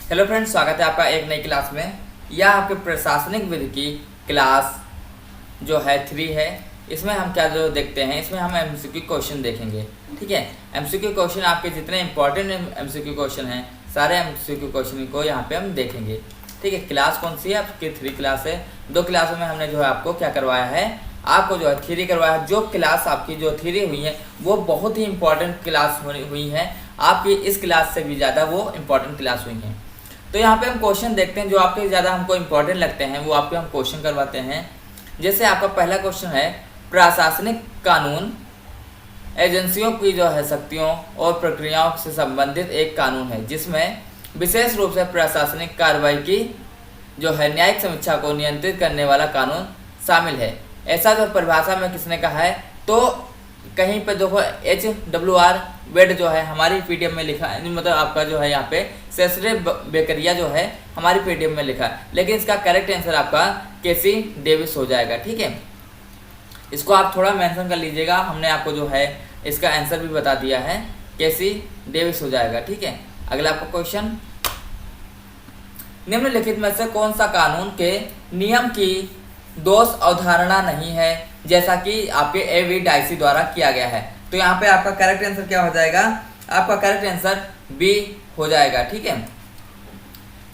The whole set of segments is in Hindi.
हेलो फ्रेंड्स, स्वागत है आपका एक नई क्लास में। यह आपके प्रशासनिक विधि की क्लास जो है 3 है। इसमें हम क्या जो देखते हैं, इसमें हम एमसीक्यू क्वेश्चन देखेंगे। ठीक है, एमसीक्यू क्वेश्चन आपके जितने इंपॉर्टेंट एमसीक्यू क्वेश्चन हैं, सारे एमसीक्यू क्वेश्चन को यहाँ पे हम देखेंगे। ठीक है, क्लास कौन सी है? आपकी 3 क्लास है। 2 क्लासों में हमने जो है आपको क्या करवाया है, आपको जो है थ्योरी करवाया है। जो क्लास आपकी जो थ्योरी हुई है वो बहुत ही इंपॉर्टेंट क्लास हुई है, आपकी इस क्लास से भी ज़्यादा वो इंपॉर्टेंट क्लास हुई हैं। तो यहाँ पे हम क्वेश्चन देखते हैं जो आपके ज़्यादा हमको इम्पोर्टेंट लगते हैं, वो आपके हम क्वेश्चन करवाते हैं। जैसे आपका पहला क्वेश्चन है, प्रशासनिक कानून एजेंसियों की जो है शक्तियों और प्रक्रियाओं से संबंधित एक कानून है, जिसमें विशेष रूप से प्रशासनिक कार्रवाई की जो है न्यायिक समीक्षा को नियंत्रित करने वाला कानून शामिल है। ऐसा जो परिभाषा में किसने कहा है, तो कहीं पे देखो HWR वेड जो है हमारी पीडीएफ में लिखा है, मतलब आपका जो है यहाँ पे सेसरे बेकरिया जो है हमारी पीडीएफ में लिखा है, लेकिन इसका करेक्ट आंसर आपका केसी डेविस हो जाएगा। ठीक है, इसको आप थोड़ा मेंशन कर लीजिएगा, हमने आपको जो है इसका आंसर भी बता दिया है, केसी डेविस हो जाएगा। ठीक है, अगला आपका क्वेश्चन, निम्नलिखित में से कौन सा कानून के नियम की दोष अवधारणा नहीं है, जैसा कि आपके एवी डाइसी द्वारा किया गया है? तो यहाँ पे आपका करेक्ट आंसर क्या हो जाएगा? आपका करेक्ट आंसर बी हो जाएगा। ठीक है,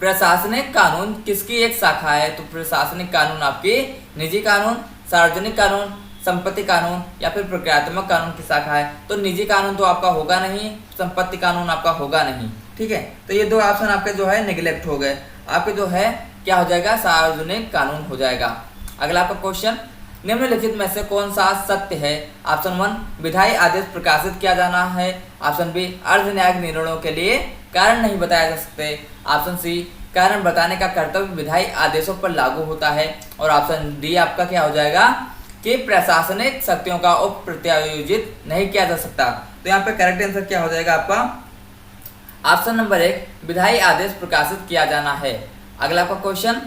प्रशासनिक कानून किसकी एक शाखा है? तो प्रशासनिक कानून आपकी निजी कानून, सार्वजनिक कानून, संपत्ति कानून या फिर प्रक्रियात्मक कानून की शाखा है। तो निजी कानून तो आपका होगा नहीं, संपत्ति कानून आपका होगा नहीं। ठीक है, तो ये 2 ऑप्शन आपके जो है निगलेक्ट हो गए, आपके जो है क्या हो जाएगा? सार्वजनिक कानून हो जाएगा। अगला आपका क्वेश्चन, निम्नलिखित में से कौन सा सत्य है? ऑप्शन 1, विधायी आदेश प्रकाशित किया जाना है। ऑप्शन बी, अर्ध न्यायिक निर्णयों के लिए कारण नहीं बताया जा सकते। ऑप्शन सी, कारण बताने का कर्तव्य विधायी आदेशों पर लागू होता है। और ऑप्शन डी आपका क्या हो जाएगा कि प्रशासनिक शक्तियों का प्रत्यायोजित नहीं किया जा सकता। तो यहाँ पे करेक्ट आंसर क्या हो जाएगा आपका? ऑप्शन नंबर 1, विधायी आदेश प्रकाशित किया जाना है। अगला आपका क्वेश्चन,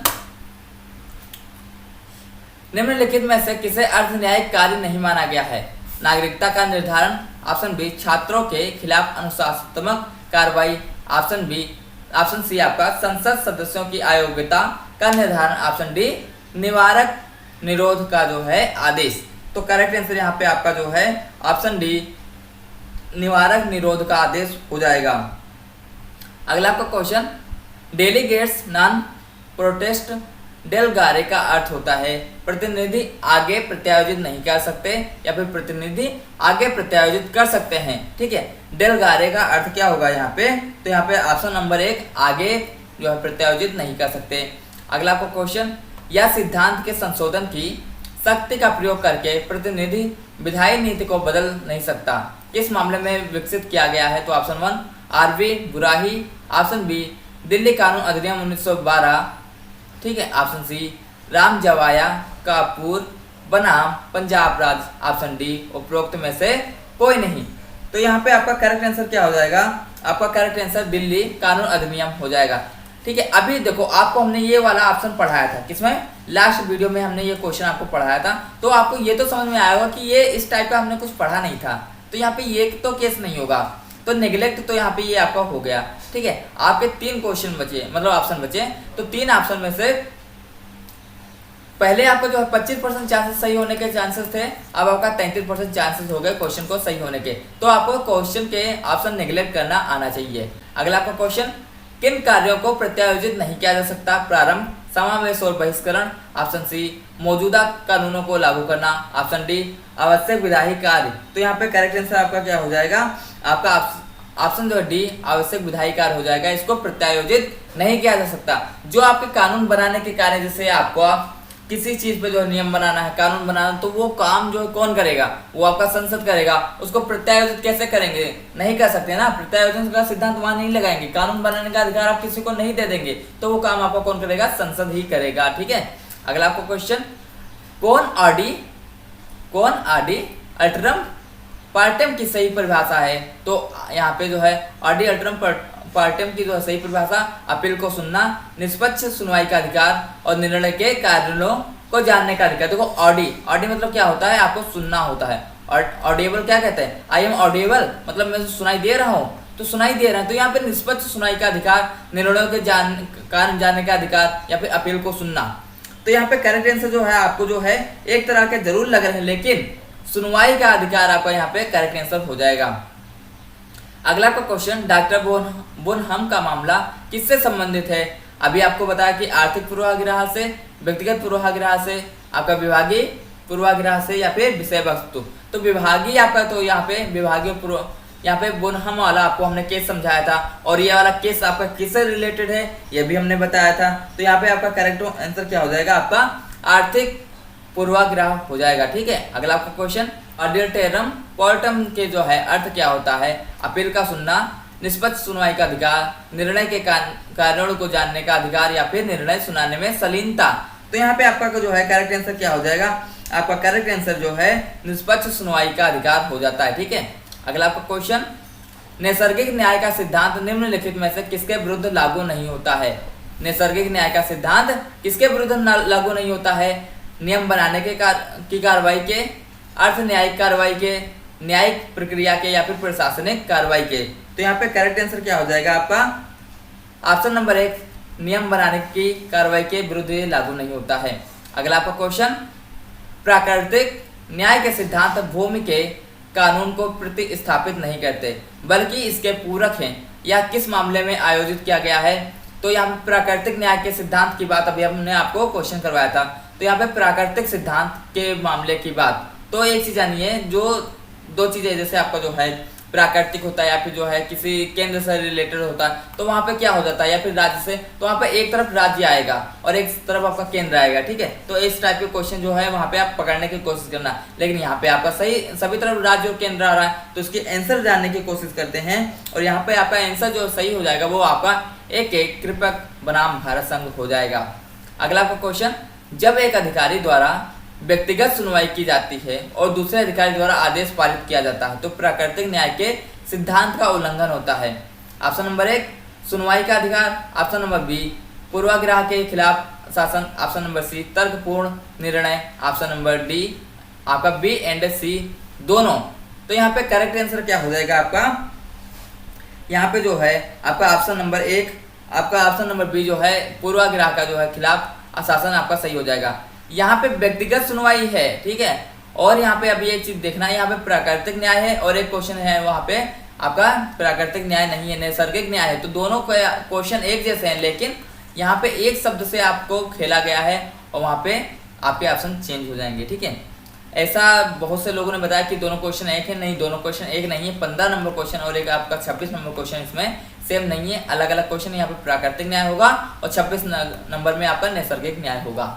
निम्नलिखित में से किसे अर्ध न्यायिक कार्य नहीं माना गया है? नागरिकता का निर्धारण, ऑप्शन बी, छात्रों के खिलाफ अनुशासनात्मक कार्रवाई, ऑप्शन सी आपका संसद सदस्यों की अयोग्यता का निर्धारण, ऑप्शन डी, निवारक निरोध का जो है आदेश। तो करेक्ट आंसर यहाँ पे आपका जो है ऑप्शन डी, निवारक निरोध का आदेश हो जाएगा। अगला आपका क्वेश्चन, डेलीगेट्स नॉन प्रोटेस्ट डेलगारे का अर्थ होता है प्रतिनिधि आगे प्रत्यायोजित नहीं कर सकते या फिर प्रतिनिधि आगे प्रत्यायोजित कर सकते हैं। ठीक है, डेलगारे का अर्थ क्या होगा यहाँ पे? तो यहाँ पे ऑप्शन नंबर 1, आगे जो है प्रत्यायोजित नहीं कर सकते। अगला आपका क्वेश्चन, यह सिद्धांत के संशोधन की शक्ति का प्रयोग करके प्रतिनिधि विधायी नीति को बदल नहीं सकता, किस मामले में विकसित किया गया है? तो ऑप्शन 1, आरवी बुराही, ऑप्शन बी, दिल्ली कानून अधिनियम 1912, ठीक है, ऑप्शन सी, राम जवाया का पूर्व बनाम पंजाब राज्य, ऑप्शन डी, उपरोक्त में से कोई नहीं। तो यहाँ पे आपका करेक्ट आंसर क्या हो जाएगा? आपका करेक्ट आंसर दिल्ली कानून अधिनियम हो जाएगा। ठीक है, अभी देखो आपको हमने ये वाला ऑप्शन पढ़ाया था, किसमें? लास्ट वीडियो में हमने ये क्वेश्चन आपको पढ़ाया था, तो आपको ये तो समझ में आया होगा कि ये इस टाइप का हमने कुछ पढ़ा नहीं था। तो यहाँ पे ये तो केस नहीं होगा, तो नेग्लेक्ट तो यहाँ पे ये आपका हो गया। ठीक है, आपके 3 क्वेश्चन बचे, मतलब ऑप्शन बचे। तो 3 ऑप्शन में से पहले आपका जो है 25% चांसेस सही होने के चांसेस थे, अब आपका 33% चांसेस हो गए क्वेश्चन को सही होने के। तो आपको क्वेश्चन के ऑप्शन नेग्लेक्ट करना आना चाहिए। अगला आपका क्वेश्चन, किन कार्यों को प्रत्यायोजित नहीं किया जा सकता? प्रारंभ, समावेश और बहिष्करण, ऑप्शन सी, मौजूदा कानूनों को लागू करना, ऑप्शन डी, आवश्यक विधायी कार्य। तो यहाँ पे करेक्ट आंसर आपका क्या हो जाएगा? आपका ऑप्शन जो डी, आवश्यक विधायी कार्य हो जाएगा। इसको प्रत्यायोजित नहीं किया जा सकता। जो आपके कानून बनाने के कार्य, जैसे आपको किसी चीज पे जो नियम बनाना है, कानून बनाना, तो वो काम जो कौन करेगा? वो आपका संसद करेगा। उसको प्रत्यायोजित कैसे करेंगे? नहीं कर सकते ना, प्रत्यायोजन का सिद्धांत वहां नहीं लगाएंगे। कानून बनाने का अधिकार आप किसी को नहीं दे देंगे, तो वो काम आपका कौन करेगा? संसद ही करेगा। ठीक है, अगला आपको क्वेश्चन, कौन आडी अल्टरम पार्टेम की सही परिभाषा है? तो यहाँ पे जो है आडी अल्टरम पार्टेम की जो सही परिभाषा, अपील को सुनना, निष्पक्ष सुनवाई का अधिकार और निर्णय के कारणों को जानने का अधिकार। देखो ऑडी मतलब क्या होता है? आपको सुनना होता है। और ऑडिएबल क्या कहते हैं? आई एम ऑडिएबल, मतलब मैं सुनाई दे रहा हूँ। तो सुनाई दे रहा है, तो यहाँ पे निष्पक्ष सुनाई का अधिकार, निर्णयों के कारण जानने का अधिकार या फिर अपील को सुनना। तो यहाँ पे करेक्ट आंसर जो है आपको जो है एक तरह के जरूर लग रहे हैं, लेकिन सुनवाई का अधिकार आपका यहाँ पे करेक्ट आंसर हो जाएगा। अगला का क्वेश्चन, डॉक्टर बोनहम का मामला किससे संबंधित है? अभी आपको बताया कि आर्थिक पूर्वाग्रह से, व्यक्तिगत पूर्वाग्रह से, आपका विभागीय पूर्वाग्रह से या फिर विषय वस्तु। तो विभागीय आपका, तो यहाँ पे विभागीय यहाँ पे बोनहम वाला आपको हमने केस समझाया था, और ये वाला केस आपका किससे रिलेटेड है ये भी हमने बताया था। तो यहाँ पे आपका करेक्ट आंसर क्या हो जाएगा? आपका आर्थिक पूर्वाग्रह हो जाएगा। ठीक है, अगला आपका क्वेश्चन, ऑडिटोरियम पोर्टम के जो है अर्थ क्या होता है? अपील का सुनना, निष्पक्ष सुनवाई का अधिकार, निर्णय के कारणों को जानने का अधिकार या फिर निर्णय सुनाने में शालीनता। तो यहाँ पे आपका जो है करेक्ट आंसर क्या हो जाएगा? आपका करेक्ट आंसर जो है निष्पक्ष सुनवाई का अधिकार हो जाता है। ठीक है, अगला आपका क्वेश्चन, नैसर्गिक न्याय का सिद्धांत निम्नलिखित में से किसके विरुद्ध लागू नहीं होता है? नैसर्गिक न्याय का सिद्धांत किसके विरुद्ध लागू नहीं होता है? नियम बनाने के की कार्रवाई के, अर्थ न्यायिक कार्रवाई के, न्यायिक प्रक्रिया के या फिर प्रशासनिक कार्रवाई के। तो यहाँ पे करेक्ट आंसर क्या हो जाएगा आपका? ऑप्शन नंबर 1, नियम बनाने की कार्रवाई के विरुद्ध ये लागू नहीं होता है। अगला आपका क्वेश्चन, प्राकृतिक न्याय के सिद्धांत भूमि के कानून को प्रतिस्थापित नहीं करते बल्कि इसके पूरक हैं, या किस मामले में आयोजित किया गया है? तो यहाँ पे प्राकृतिक न्याय के सिद्धांत की बात अभी हमने आपको क्वेश्चन करवाया था। तो यहाँ पे प्राकृतिक सिद्धांत के मामले की बात, तो एक चीज जानिए, जो दो चीजें, जैसे आपका जो है प्राकृतिक होता है या फिर जो है किसी केंद्र से रिलेटेड होता है, तो वहां पे क्या हो जाता है, या फिर राज्य से, तो वहां पे एक तरफ राज्य आएगा और एक तरफ आपका केंद्र आएगा। ठीक है, तो इस टाइप के क्वेश्चन जो है वहां पे आप पकड़ने की कोशिश करना, लेकिन यहाँ पे आपका सही सभी तरफ राज्य और केंद्र आ रहा है, तो इसकी आंसर जानने की कोशिश करते हैं, और यहाँ पे आपका आंसर जो सही हो जाएगा वो आपका एक कृपक बनाम भारत संघ हो जाएगा। अगला आपका क्वेश्चन, जब एक अधिकारी द्वारा व्यक्तिगत सुनवाई की जाती है और दूसरे अधिकारी द्वारा आदेश पारित किया जाता है तो प्राकृतिक न्याय के सिद्धांत का उल्लंघन होता है। ऑप्शन नंबर 1, सुनवाई का अधिकार, ऑप्शन नंबर बी, पूर्वाग्रह के खिलाफ शासन, ऑप्शन नंबर सी, तर्कपूर्ण निर्णय, ऑप्शन नंबर डी, आपका बी एंड सी दोनों। तो यहाँ पे करेक्ट आंसर क्या हो जाएगा आपका? यहाँ पे जो है आपका ऑप्शन नंबर 1, आपका ऑप्शन नंबर बी जो है पूर्वाग्रह का जो है खिलाफ शासन आपका सही हो जाएगा। यहाँ पे व्यक्तिगत सुनवाई है, ठीक है, और यहाँ पे अभी एक चीज देखना है, यहाँ पे प्राकृतिक न्याय है और एक क्वेश्चन है वहाँ पे आपका प्राकृतिक न्याय नहीं है, नैसर्गिक न्याय है। तो दोनों क्वेश्चन एक जैसे हैं, लेकिन यहाँ पे एक शब्द से आपको खेला गया है और वहाँ पे आपके ऑप्शन चेंज हो जाएंगे। ठीक है, ऐसा बहुत से लोगों ने बताया कि दोनों क्वेश्चन एक है, नहीं, दोनों क्वेश्चन एक नहीं है। 15 नंबर क्वेश्चन और एक आपका 26 नंबर क्वेश्चन इसमें सेम नहीं है, अलग अलग क्वेश्चन। यहाँ पे प्राकृतिक न्याय होगा और 26 नंबर में आपका नैसर्गिक न्याय होगा।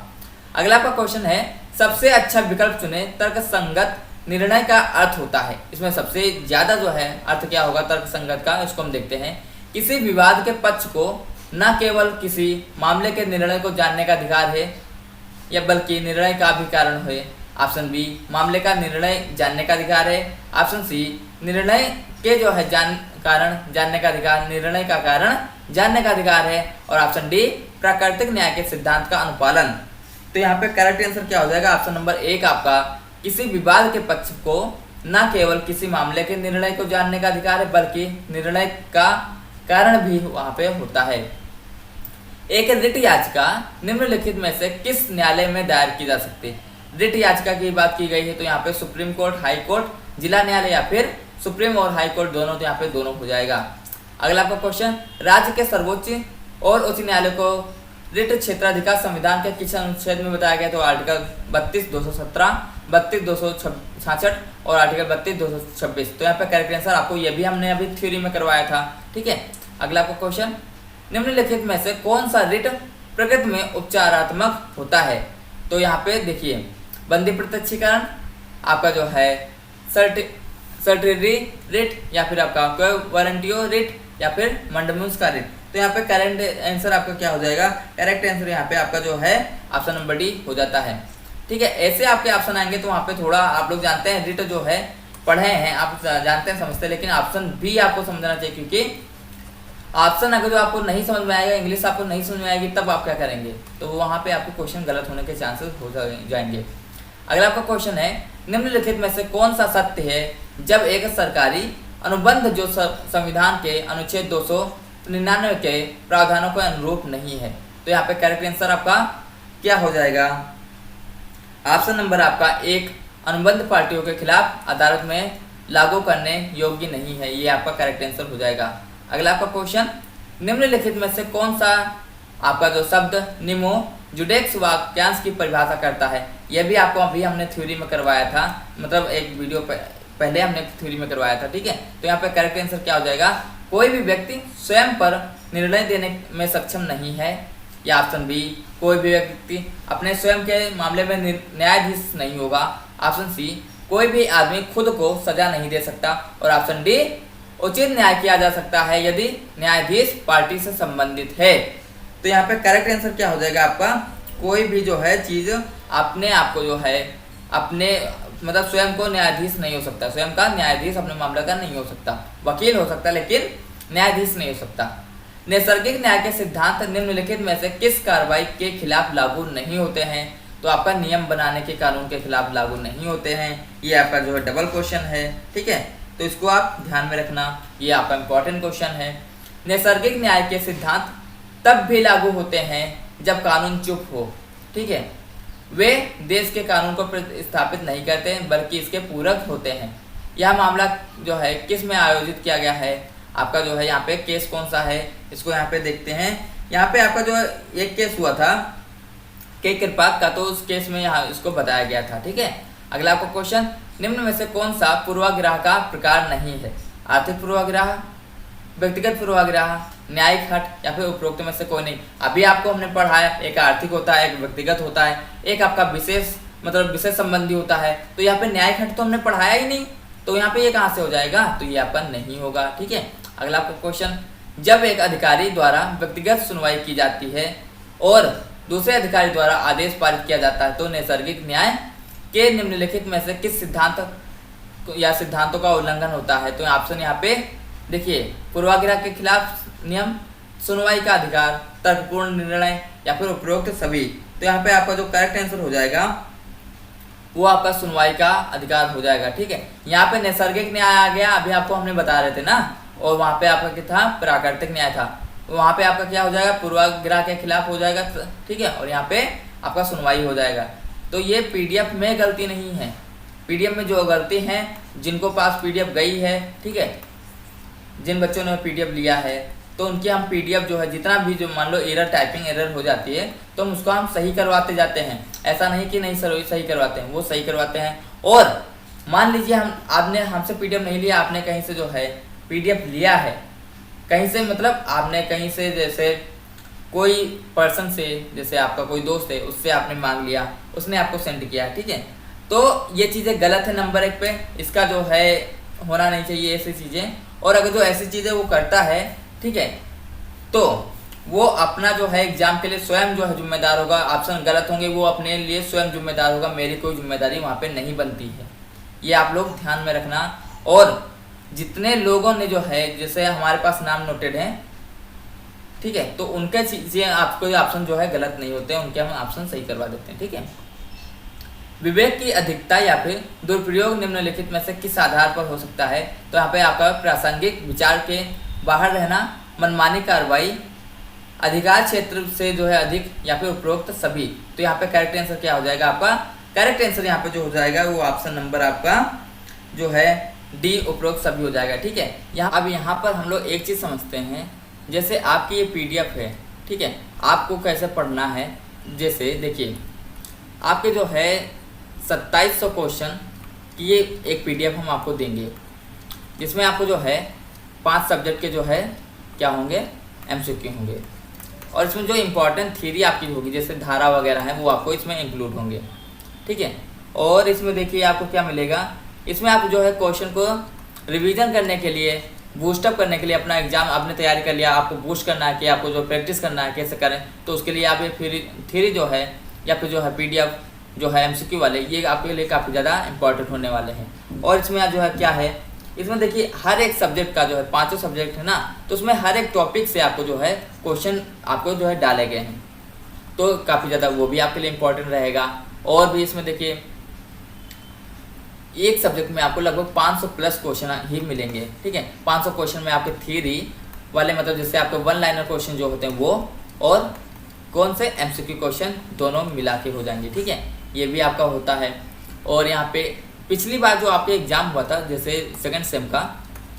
अगला आपका क्वेश्चन है, सबसे अच्छा विकल्प चुने, तर्कसंगत निर्णय का अर्थ होता है। इसमें सबसे ज्यादा जो है अर्थ क्या होगा तर्कसंगत का, इसको हम देखते हैं। किसी विवाद के पक्ष को न केवल किसी मामले के निर्णय को जानने का अधिकार है या बल्कि निर्णय का भी कारण है। ऑप्शन बी, मामले का निर्णय जानने का अधिकार है। ऑप्शन सी, निर्णय के जो है कारण जानने का अधिकार, निर्णय का कारण जानने का अधिकार है। और ऑप्शन डी, प्राकृतिक न्याय के सिद्धांत का अनुपालन। तो यहाँ पे करेक्ट आंसर क्या हो जाएगा? ऑप्शन नंबर 1 आपका, किसी विवाद के पक्ष को न केवल किसी मामले के निर्णय को जानने का अधिकार है बल्कि निर्णय का कारण भी वहां पे होता है। एक रिट याचिका निम्नलिखित में से किस न्यायालय में दायर की जा सकती है? रिट याचिका की बात की गई है तो यहाँ पे सुप्रीम कोर्ट, हाई कोर्ट, जिला न्यायालय या फिर सुप्रीम और हाई कोर्ट दोनों, तो यहाँ पे दोनों हो जाएगा। अगला आपका क्वेश्चन, राज्य के सर्वोच्च और उच्च न्यायालय को रिट क्षेत्राधिकार संविधान के किस अनुच्छेद में बताया गया? तो आर्टिकल 32(217), 32(266) और आर्टिकल 32(226). तो यहाँ पे करेक्ट आंसर आपको ये भी हमने अभी थ्योरी में करवाया था। ठीक है, अगला आपका क्वेश्चन, निम्नलिखित में से कौन सा रिट प्रकृति में उपचारात्मक होता है? तो यहाँ पे देखिए, बंदी प्रत्यक्षीकरण, आपका जो है सर्टेरी रिट, या फिर आपका वारंटियो रिट, या फिर मंडमुस का रिट। तो यहाँ पे करेक्ट आंसर आपका क्या हो जाएगा? करेक्ट आंसर यहाँ पे आपका जो है ऑप्शन नंबर डी हो जाता है। ठीक है, ऐसे आपके ऑप्शन आएंगे तो वहाँ पे थोड़ा आप लोग जानते हैं, रिट जो है पढ़े हैं, आप जानते हैं, समझते हैं, लेकिन ऑप्शन बी आपको समझना चाहिए, क्योंकि ऑप्शन अगर जो आपको नहीं समझ में आएगा, इंग्लिश आपको नहीं समझ में आएगी, तब आप क्या करेंगे? तो वहाँ पे आपको क्वेश्चन गलत होने के चांसेस हो जाएंगे। अगला आपका क्वेश्चन है, निम्नलिखित में से कौन सा सत्य है जब एक सरकारी अनुबंध जो संविधान के अनुच्छेद 299 के प्रावधानों के अनुरूप नहीं है। तो यहाँ पे करेक्ट आंसर आपका क्या हो जाएगा? ऑप्शन नंबर आपका 1 अनुबंध पार्टियों के खिलाफ अदालत में लागू करने योग्य नहीं है, ये आपका करेक्ट आंसर हो जाएगा। अगला आपका क्वेश्चन, निम्नलिखित में से कौन सा आपका जो शब्द निमो जुडेक्स वाक्यांश की परिभाषा करता है? यह भी आपको अभी हमने थ्योरी में करवाया था, मतलब एक वीडियो पहले हमने थ्योरी में करवाया था, ठीक है। तो यहाँ पे करेक्ट आंसर क्या हो जाएगा? कोई भी व्यक्ति स्वयं पर निर्णय देने में सक्षम नहीं है, या ऑप्शन बी कोई भी व्यक्ति अपने स्वयं के मामले में न्यायाधीश नहीं होगा, ऑप्शन सी कोई भी आदमी खुद को सजा नहीं दे सकता, और ऑप्शन डी उचित न्याय किया जा सकता है यदि न्यायाधीश पार्टी से संबंधित है। तो यहाँ पे करेक्ट आंसर क्या हो जाएगा आपका? कोई भी जो है चीज अपने आप को जो है अपने मतलब स्वयं को न्यायाधीश नहीं हो सकता, स्वयं का न्यायाधीश अपने मामले का नहीं हो सकता, वकील हो सकता लेकिन न्यायाधीश नहीं हो सकता। नैसर्गिक न्याय के सिद्धांत निम्नलिखित में से किस कार्रवाई के खिलाफ लागू नहीं होते हैं? तो आपका नियम बनाने के कानून के खिलाफ लागू नहीं होते हैं, ये आपका जो है डबल क्वेश्चन है, ठीक है। तो इसको आप ध्यान में रखना, ये आपका इंपॉर्टेंट क्वेश्चन है। नैसर्गिक न्याय के सिद्धांत तब भी लागू होते हैं जब कानून चुप हो, ठीक है। वे देश के कानून को प्रतिस्थापित नहीं करते बल्कि इसके पूरक होते हैं। यह मामला जो है किस में आयोजित किया गया है? आपका जो है यहाँ पे केस कौन सा है, इसको यहाँ पे देखते हैं। यहाँ पे आपका जो एक केस हुआ था के कृपाक का, तो उस केस में यहाँ इसको बताया गया था, ठीक है। अगला आपका क्वेश्चन, निम्न में से कौन सा पूर्वाग्रह का प्रकार नहीं है? आर्थिक पूर्वाग्रह, व्यक्तिगत पूर्वाग्रह, न्यायिक हट, या फिर उपरोक्त में से कोई नहीं। अभी आपको हमने पढ़ाया, एक आर्थिक होता है, एक व्यक्तिगत होता है, एक आपका विशेष मतलब विशेष संबंधी होता है। तो यहाँ पे न्यायिक हट तो हमने पढ़ाया ही नहीं, तो यहाँ पे ये कहाँ से हो जाएगा? तो ये आपका नहीं होगा, ठीक है। अगला आपका क्वेश्चन, जब एक अधिकारी द्वारा व्यक्तिगत सुनवाई की जाती है और दूसरे अधिकारी द्वारा आदेश पारित किया जाता है तो नैसर्गिक न्याय के निम्नलिखित में से किस सिद्धांत या सिद्धांतों का उल्लंघन होता है? तो ऑप्शन यहाँ पे देखिए, पूर्वाग्रह के खिलाफ नियम, सुनवाई का अधिकार, तर्कपूर्ण निर्णय, या फिर उपरोक्त सभी। तो यहाँ पे आपका जो करेक्ट आंसर हो जाएगा वो आपका सुनवाई का अधिकार हो जाएगा, ठीक है। यहाँ पे नैसर्गिक न्याय आ गया, अभी आपको हमने बता रहे थे ना, और वहाँ पे आपका क्या था? प्राकृतिक न्याय था। वहाँ पे आपका क्या हो जाएगा? पूर्वाग्रह के खिलाफ हो जाएगा, ठीक है, और यहाँ पे आपका सुनवाई हो जाएगा। तो ये पीडीएफ में गलती नहीं है, पीडीएफ में जो गलती है, जिनको पास पीडीएफ गई है, ठीक है, जिन बच्चों ने पीडीएफ लिया है, तो उनके हम पीडीएफ जो है जितना भी जो मान लो एरर, टाइपिंग एरर हो जाती है तो हम उसको हम सही करवाते जाते हैं। ऐसा नहीं कि नहीं सर सही करवाते हैं, वो सही करवाते हैं। और मान लीजिए आपने हमसे पीडीएफ नहीं लिया, आपने कहीं से जो है पीडीएफ लिया है, कहीं से मतलब आपने कहीं से जैसे कोई पर्सन से, जैसे आपका कोई दोस्त है, उससे आपने मांग लिया, उसने आपको सेंड किया, ठीक है। तो ये चीज़ें गलत है नंबर 1 पे, इसका जो है होना नहीं चाहिए ऐसी चीज़ें। और अगर जो ऐसी चीज़ें वो करता है, ठीक है, तो वो अपना जो है एग्जाम के लिए स्वयं जो है जिम्मेदार होगा। ऑप्शन गलत होंगे, वो अपने लिए स्वयं जिम्मेदार होगा, मेरी कोई जिम्मेदारी वहाँ पे नहीं बनती है, ये आप लोग ध्यान में रखना। और जितने लोगों ने जो है जैसे हमारे पास नाम नोटेड है, ठीक है, तो उनके चीज़ें आपको ऑप्शन जो है गलत नहीं होते हैं, उनके हम ऑप्शन सही करवा देते हैं, ठीक है। विवेक की अधिकता या फिर दुरुपयोग निम्नलिखित में से किस आधार पर हो सकता है? तो यहाँ पे आपका प्रासंगिक विचार के बाहर रहना, मनमानी कार्रवाई, अधिकार क्षेत्र से जो है अधिक, या फिर उपरोक्त सभी। तो यहाँ पे करेक्ट आंसर क्या हो जाएगा? आपका करेक्ट आंसर यहाँ पे जो हो जाएगा वो ऑप्शन नंबर आपका जो है डी, उपरोक्त सभी हो जाएगा, ठीक है। अब यहाँ पर हम लोग एक चीज़ समझते हैं, जैसे आपकी ये पीडीएफ है, ठीक है, आपको कैसे पढ़ना है। जैसे देखिए, आपके जो है 2700 क्वेश्चन की ये एक पीडीएफ हम आपको देंगे, जिसमें आपको जो है 5 सब्जेक्ट के जो है क्या होंगे? एमसीक्यू होंगे। और इसमें जो इम्पोर्टेंट थ्योरी आपकी होगी, जैसे धारा वगैरह है, वो आपको इसमें इंक्लूड होंगे, ठीक है। और इसमें देखिए आपको क्या मिलेगा, इसमें आप जो है क्वेश्चन को रिवीजन करने के लिए, बूस्टअप करने के लिए, अपना एग्जाम आपने तैयारी कर लिया, आपको बूस्ट करना है कि आपको जो प्रैक्टिस करना है कैसे करें, तो उसके लिए आप ये थ्योरी जो है या फिर जो है पीडीएफ जो है एमसीक्यू वाले, ये आपके लिए काफ़ी ज़्यादा इंपॉर्टेंट होने वाले हैं। और इसमें जो है क्या है, इसमें देखिए हर एक सब्जेक्ट का जो है 5 सब्जेक्ट है ना, तो उसमें हर एक टॉपिक से आपको जो है क्वेश्चन आपको जो है डाले गए हैं, तो काफ़ी ज़्यादा वो भी आपके लिए इम्पोर्टेंट रहेगा। और भी इसमें देखिए एक सब्जेक्ट में आपको लगभग 500 प्लस क्वेश्चन ही मिलेंगे। ठीक है, 500 क्वेश्चन में आपके थ्योरी वाले मतलब जैसे आपके वन लाइनर क्वेश्चन जो होते हैं वो, और कौन से एमसीक्यू क्वेश्चन दोनों मिला के हो जाएंगे। ठीक है, ये भी आपका होता है। और यहाँ पे पिछली बार जो आपके एग्जाम हुआ था जैसे सेकंड सेम का,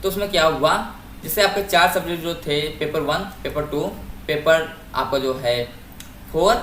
तो उसमें क्या हुआ, जैसे आपके 4 सब्जेक्ट जो थे, पेपर 1, पेपर 2, पेपर आपका जो है 4,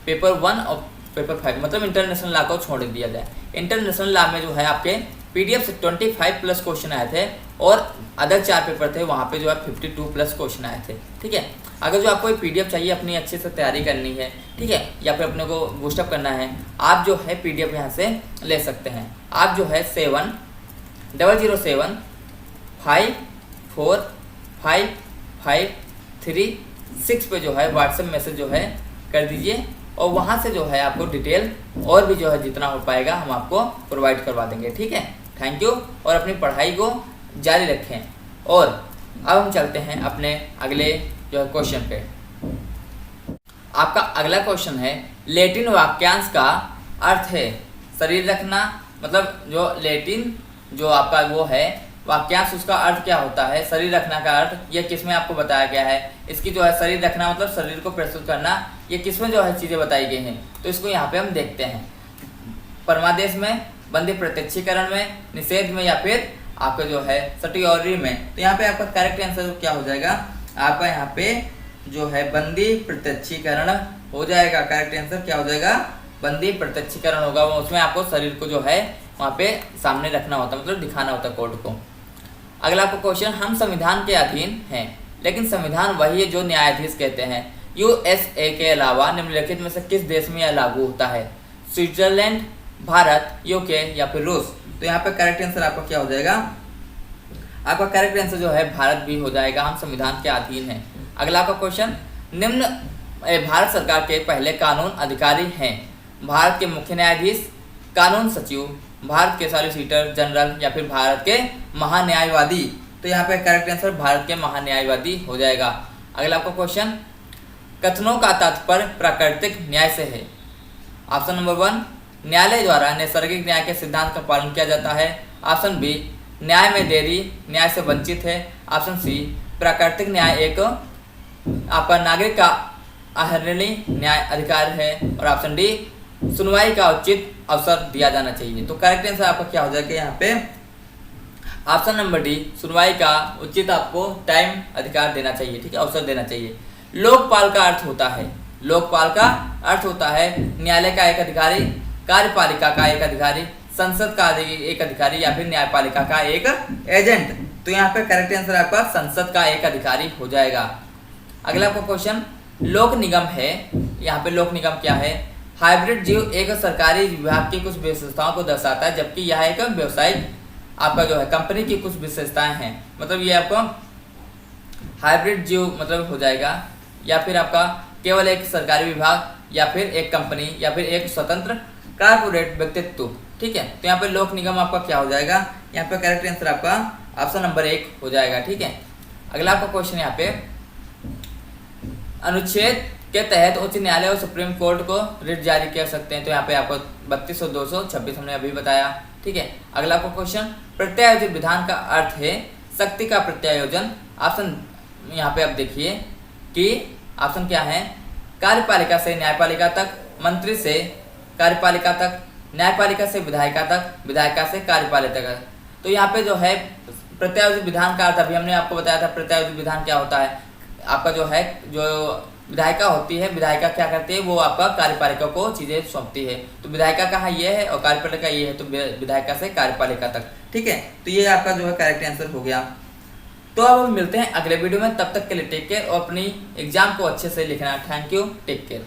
पेपर 1 और पेपर 5, मतलब इंटरनेशनल लॉ को छोड़ दिया जाए। इंटरनेशनल लॉ में जो है आपके पीडीएफ से 25 प्लस क्वेश्चन आए थे, और अदर 4 पेपर थे वहाँ पे जो है 52 प्लस क्वेश्चन आए थे। ठीक है, अगर जो आपको ये पीडीएफ चाहिए अपनी अच्छे से तैयारी करनी है, ठीक है, या फिर अपने को बूस्टअप करना है, आप जो है पीडीएफ यहाँ से ले सकते हैं। आप जो है 70754553 पे जो है व्हाट्सएप मैसेज जो है कर दीजिए, और वहाँ से जो है आपको डिटेल और भी जो है जितना हो पाएगा हम आपको प्रोवाइड करवा देंगे। ठीक है, थैंक यू, और अपनी पढ़ाई को जारी रखें। और अब हम चलते हैं अपने अगले जो है क्वेश्चन पे। आपका अगला क्वेश्चन है, लैटिन वाक्यांश का अर्थ है शरीर रखना, मतलब जो लैटिन जो आपका वो है वाक्यांश, उसका अर्थ क्या होता है, शरीर रखना का अर्थ, ये किसमें आपको बताया गया है। इसकी जो है शरीर रखना मतलब शरीर को प्रस्तुत करना, ये किसमें जो है चीज़ें बताई गई हैं। तो इसको यहाँ पे हम देखते हैं, परमादेश में, बंदी प्रत्यक्षीकरण में, निषेध में, या फिर आपका जो है सटियोरी में। तो यहाँ पे आपका करेक्ट आंसर क्या हो जाएगा, आपका यहाँ पे जो है बंदी प्रत्यक्षीकरण हो जाएगा। करेक्ट आंसर क्या हो जाएगा, बंदी प्रत्यक्षीकरण होगा। वो उसमें आपको शरीर को जो है वहाँ पे सामने रखना होता है, मतलब दिखाना होता है कोर्ट को। अगला आपका क्वेश्चन, हम संविधान के अधीन हैं, लेकिन संविधान वही है जो न्यायाधीश कहते हैं। यूएसए के अलावा निम्नलिखित में से किस देश में यह लागू होता है, स्विट्जरलैंड, भारत, यूके, या फिर रूस। तो यहाँ पे करेक्ट आंसर आपका क्या हो जाएगा, आपका करेक्ट आंसर जो है भारत भी हो जाएगा, हम संविधान के अधीन हैं। अगला आपका क्वेश्चन, निम्न भारत सरकार के पहले कानून अधिकारी हैं, भारत के मुख्य न्यायाधीश, कानून सचिव, भारत के सॉलिसिटर जनरल, या फिर भारत के महान्यायवादी। तो यहाँ पे करेक्ट आंसर भारत के महान्यायवादी हो जाएगा। अगला आपका क्वेश्चन, कथनों का तात्पर्य प्राकृतिक न्याय से है। ऑप्शन नंबर 1, न्यायालय द्वारा नैसर्गिक न्याय के सिद्धांत का पालन किया जाता है। ऑप्शन बी, न्याय में देरी न्याय से वंचित है। ऑप्शन सी, प्राकृतिक न्याय एक आपका नागरिक का अहर्निश न्याय अधिकार है। और ऑप्शन डी, सुनवाई का उचित अवसर दिया जाना चाहिए। तो करेक्ट आंसर आपका क्या हो जाएगा यहाँ पे, ऑप्शन नंबर डी, सुनवाई का उचित आपको टाइम अधिकार देना चाहिए। ठीक है, अवसर देना चाहिए। लोकपाल का अर्थ होता है, लोकपाल का अर्थ होता है न्यायालय का एक अधिकारी, कार्यपालिका का एक अधिकारी, संसद का एक अधिकारी, या फिर न्यायपालिका का एक एजेंट। तो यहाँ पे करेक्ट आंसर आपका संसद का एक अधिकारी हो जाएगा। अगला आपका क्वेश्चन, लोक निगम है, यहाँ पे लोक निगम क्या है, हाइब्रिड जीव एक सरकारी विभाग की कुछ विशेषताओं को दर्शाता है, जबकि यह एक व्यवसायिक आपका जो है कंपनी की कुछ विशेषताएं हैं। मतलब ये आपको हाइब्रिड जीव मतलब हो जाएगा, या फिर आपका केवल एक सरकारी विभाग, या फिर एक कंपनी, या फिर एक स्वतंत्र कारपोरेट व्यक्तित्व। ठीक है, तो यहाँ पे लोक निगम आपका क्या हो जाएगा, यहाँ पे करेक्ट आंसर आपका ऑप्शन नंबर 1 हो जाएगा। ठीक है, अगला आपका क्वेश्चन, यहाँ पे अनुच्छेद के तहत उच्च न्यायालय और सुप्रीम कोर्ट को रिट जारी कर सकते हैं। तो यहाँ पे आपको 32 और 226 हमने अभी बताया। ठीक है, अगला आपका क्वेश्चन, प्रत्यायोजित विधान का अर्थ है शक्ति का प्रत्यायोजन। ऑप्शन यहाँ पे आप देखिए कि ऑप्शन क्या है, कार्यपालिका से न्यायपालिका तक, मंत्री से कार्यपालिका तक, न्यायपालिका से विधायिका तक, विधायिका से कार्यपालिका तक। तो यहाँ पे जो है प्रत्यायोजित विधान का अर्थ अभी हमने आपको बताया था। प्रत्यायोजित विधान क्या होता है, आपका जो है जो विधायिका होती है, विधायिका क्या करती है, वो आपका कार्यपालिका को चीजें सौंपती है। तो विधायिका कहाँ ये है और कार्यपालिका ये है, तो विधायिका से कार्यपालिका तक। ठीक है, तो ये आपका जो है करेक्ट आंसर हो गया। तो अब हम मिलते हैं अगले वीडियो में, तब तक के लिए टेक केयर और अपनी एग्जाम को अच्छे से लिखना। Thank you, take care.